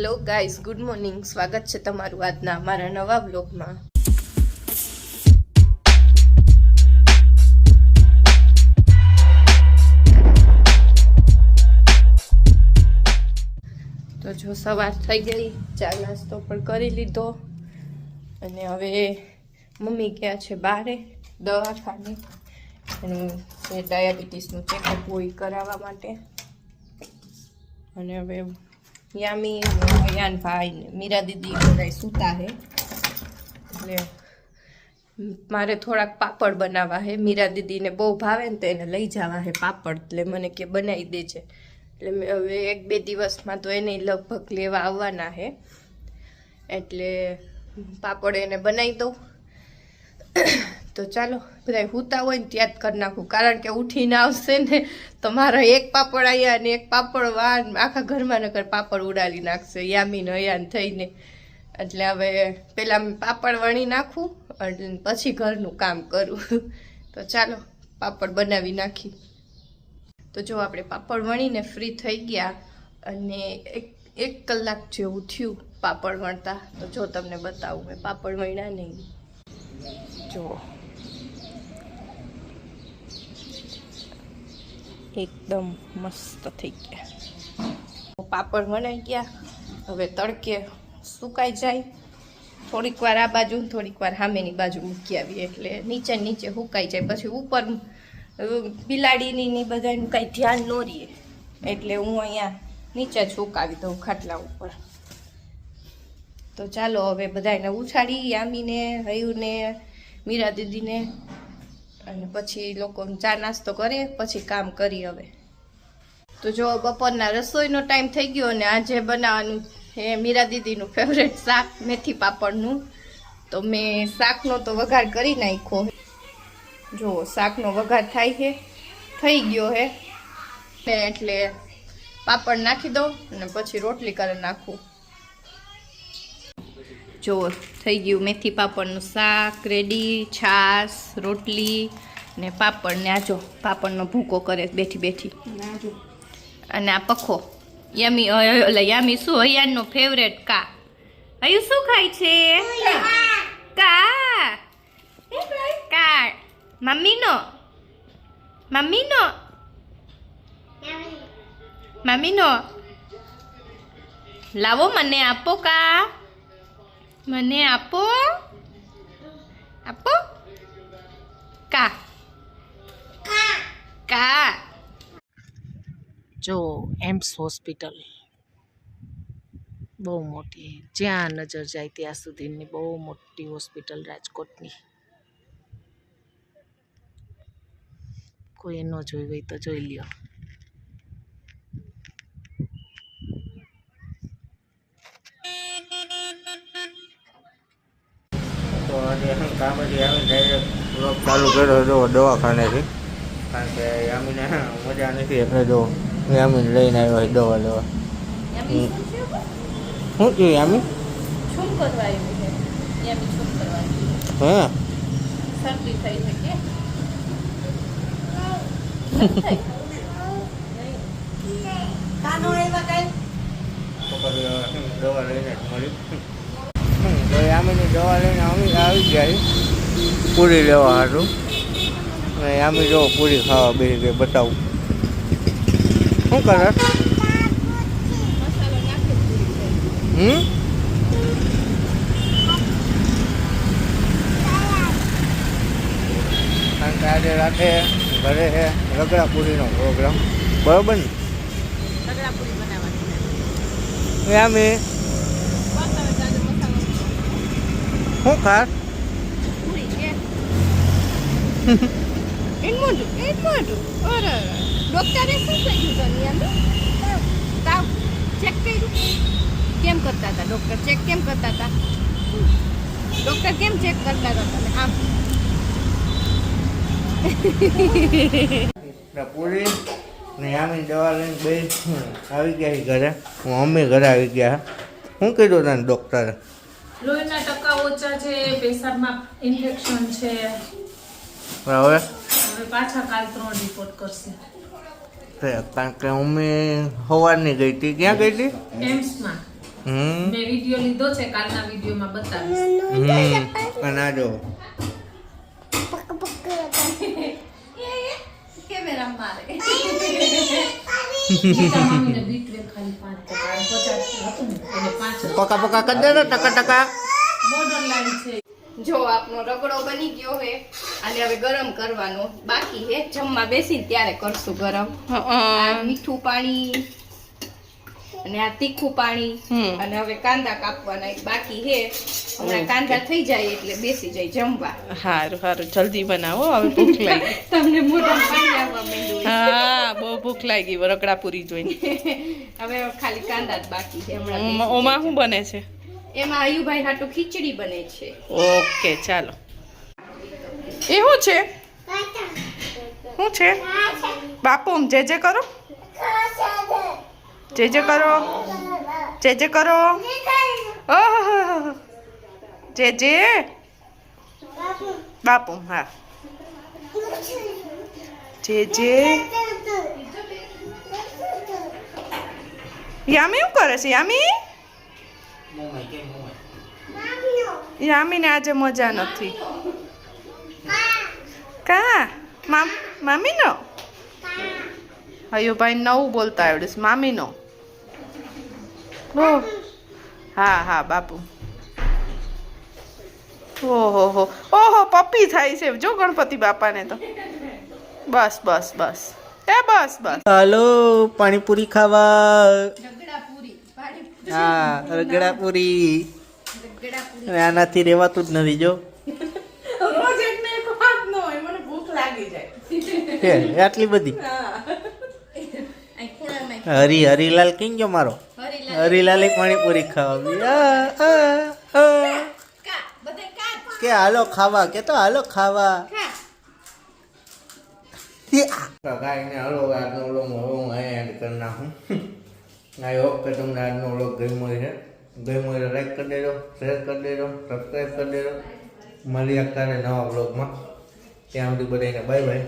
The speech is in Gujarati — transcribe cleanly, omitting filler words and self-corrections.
Hello guys, good morning. સ્વાગત છે તમારું આજના અમારા નવા બ્લોગમાં. તો જો સવાર થઈ ગઈ, ચા નાસ્તો પણ કરી લીધો અને હવે મમ્મી ગયા છે બારે દવાખાને એનું જે ડાયાબિટીસનું ચેકઅપ હોય કરાવવા માટે. અને હવે યામી યાન ભાઈ ને મીરા દીદી બધા સૂતા હે એટલે મારે થોડાક પાપડ બનાવવા હે. મીરા દીદીને બહુ ભાવે ને તો એને લઈ જવા હે પાપડ, એટલે મને કે બનાવી દેજે. એટલે મેં હવે 1-2 દિવસમાં તો એને લગભગ લેવા આવવાના હે, એટલે પાપડ એને બનાવી દઉં. તો ચાલો બધા સૂતા હોય ને ત્યાં જ કરી નાખું, કારણ કે ઉઠીને આવશે ને તો મારા એક પાપડ આવ્યા ને એક પાપડ વાન આખા ઘરમાં નકર પાપડ ઉડાડી નાખશે યામીને હયાન થઈને. એટલે હવે પહેલાં પાપડ વણી નાખું અને પછી ઘરનું કામ કરું. તો ચાલો પાપડ બનાવી નાખી. તો જો આપણે પાપડ વણીને ફ્રી થઈ ગયા અને એક કલાક જેવું થયું પાપડ વણતા. તો જો તમને બતાવું મેં પાપડ વણ્યા નહીં. જો એકદમ મસ્ત થઈ ગયા પાપડ વણાઈ ગયા. હવે તડકે સુકાઈ જાય, થોડીક વાર આ બાજુ થોડીક વાર સામેની બાજુ મૂકી આવીએ એટલે નીચે નીચે સુકાઈ જાય. પછી ઉપર બિલાડીની ને બધાનું કાંઈ ધ્યાન ન રહે એટલે હું અહીંયા નીચે જ સુકાવી દઉં ખાટલા ઉપર. તો ચાલો હવે બધાને ઉછાળી, યામીને, હયુને, મીરા દીદીને, અને પછી લોકો ચા નાસ્તો કરે પછી કામ કરી. હવે તો જો બપોરના રસોઈનો ટાઈમ થઈ ગયો અને આજે બનાવવાનું એ મીરા દીદીનું ફેવરેટ શાક મેથી પાપડનું. તો મેં શાકનો તો વઘાર કરી નાખ્યો. જો શાકનો વઘાર થાય છે, થઈ ગયો હે એટલે પાપડ નાખી દઉં અને પછી રોટલી કરી નાખું. જો થઈ ગયું મેથી પાપડનું શાક રેડી, છાશ, રોટલી ને પાપડ. ને આજો પાપડનો ભૂકો કરે બેઠી બેઠી. અને આ પખો યામી, એટલે યામી શું હયાનનો ફેવરેટ કા. હયું શું ખાય છે? કા કા મમ્મીનો મમ્મીનો મમ્મીનો લાવો મને આપો કા, મને આપો આપો કા કા. જો એમ્સ હોસ્પિટલ બહુ મોટી, જ્યાં નજર જાય ત્યાં સુધીની બહુ મોટી હોસ્પિટલ રાજકોટની. કોઈ ન જોઈ હોય તો જોઈ લ્યો. તો આજે કામથી આવીને ડાયરેક્ટ બ્લોગ ચાલુ કર્યો હતો દવાખાનેથી, કારણ કે યામીને મજા નથી એટલે જો યામીને લઈને આવ્યો દવા લેવા. શું થયું યામી? શું કરવા આવ્યું છે? યામી શું કરવા? હે શરદી થઈ છે કે દવા લઈને જ મળી. તો યામીની દવા લઈને અમે આવી ગયા પૂરી લેવા હાટું. અને યામી જો પૂરી ખાવા બેસી ગઈ. બતાવું શું કરે? મસાલો નાખી કારણ કે આજે રાતે ઘરે છે રગડા પૂરીનો પ્રોગ્રામ, બરોબર ને? રગડાપુરી બનાવવાની. યામી શું ખાસ? પૂરી છે એન મોટું અરે ડોક્ટરે શું કહ્યું તને? યામી તાવ ચેક કર્યું? કેમ કરતા હતા ડોક્ટર? ચેક કેમ કરતા હતા ડોક્ટર? કેમ ચેક કરતા હતા તમે? આમ પૂરી ને યામી દવા લઈને બે આવી ગયા છે ઘરે. હું મમ્મી ઘરે આવી ગયા. શું કીધું તને ડૉક્ટરે? લોહીના ટકા ઓછા છે, પેશાબમાં ઇન્ફેક્શન છે. હવે પાછા કાલ 3 રિપોર્ટ કરશે કારણ કે મમ્મી સવારની ગઈ હતી. ક્યાં ગઈ હતી? એમ્સમાં. મેં વિડીયો લીધો છે, કાલના વિડીયોમાં બતાવીશ. અને આ જો કેમેરા મારે મોટા મામીને બીટવે ખાલી 5 ટકા, 50 હતું ને, એને 5 પકા પકા કરી દે ને ટકા ટકા. બોર્ડર લાઈન છે. જો આપનો રગડો બની ગયો હે અને હવે ગરમ કરવાનો બાકી હે. જમવા બેસીને ત્યારે કરશું ગરમ. આ મીઠું પાણી અને આ તીખું પાણી અને હવે કાંદા કાપવાના બાકી હે. હમણાં કાંદા થઈ જાય એટલે બેસી જાય જમવા. સારું સારું જલ્દી બનાવો, હવે ભૂખ લાગી. તમને મોઢામાં પાણી આવવા માંડ્યું. હા બહુ ભૂખ લાગી રગડા પૂરી જોઈને. હવે ખાલી કાંદા જ બાકી છે. હમણાં ઓમાં શું બને છે? એમાં આયુભાઈ હાટુ ખીચડી બને છે. ઓકે ચાલો. એ શું છે? શું છે બાપુ? જે જે કરો, જે જે કરો, જે જે કરો. ઓહો જે જે બાપુ. હા જે જે. યામી શું કરે છે? યામીને આજે મજા નથી. કા મામીનો? અયુભાઈ નવું બોલતા આવડે છે. મામીનો. ઓહ હા હા બાપુ. ઓહો ઓહો પપ્પી થાય છે જો ગણપતિ બાપાને તો. બસ બસ બસ એ બસ બસ. હાલો પાણીપુરી ખાવા. રગડાપુરી, પાણીપુરી, હા રગડાપુરી. રગડાપુરી. અને આનાથી રહેવાતું જ નથી જો. રોજ એક ને એક વાત ન હોય, મને ભૂખ લાગી જાય. હે આટલી બધી. અહીં ખૂણામાં હરીલાલ કિંગ જો મારો. હરીલાલ હરીલાલે પાણીપુરી ખાવા. કા બધાય કા કે હાલો ખાવા, કે તો હાલો ખાવા. ખા. કાંઈ ને હાલો આજનો વ્લોગ હું અહીંયા એડ કરી નાખું. આઈ હોપ કે તમને આજનો વ્લોગ ગમ્યો છે. ગમ્યો હોય તો લાઈક કરી દેજો, શેર કરી દેજો, સબસ્ક્રાઈબ કરી દેજો. મળીએ અત્યારે નવા વ્લોગમાં. ત્યાં સુધી બધાને બાય બાય.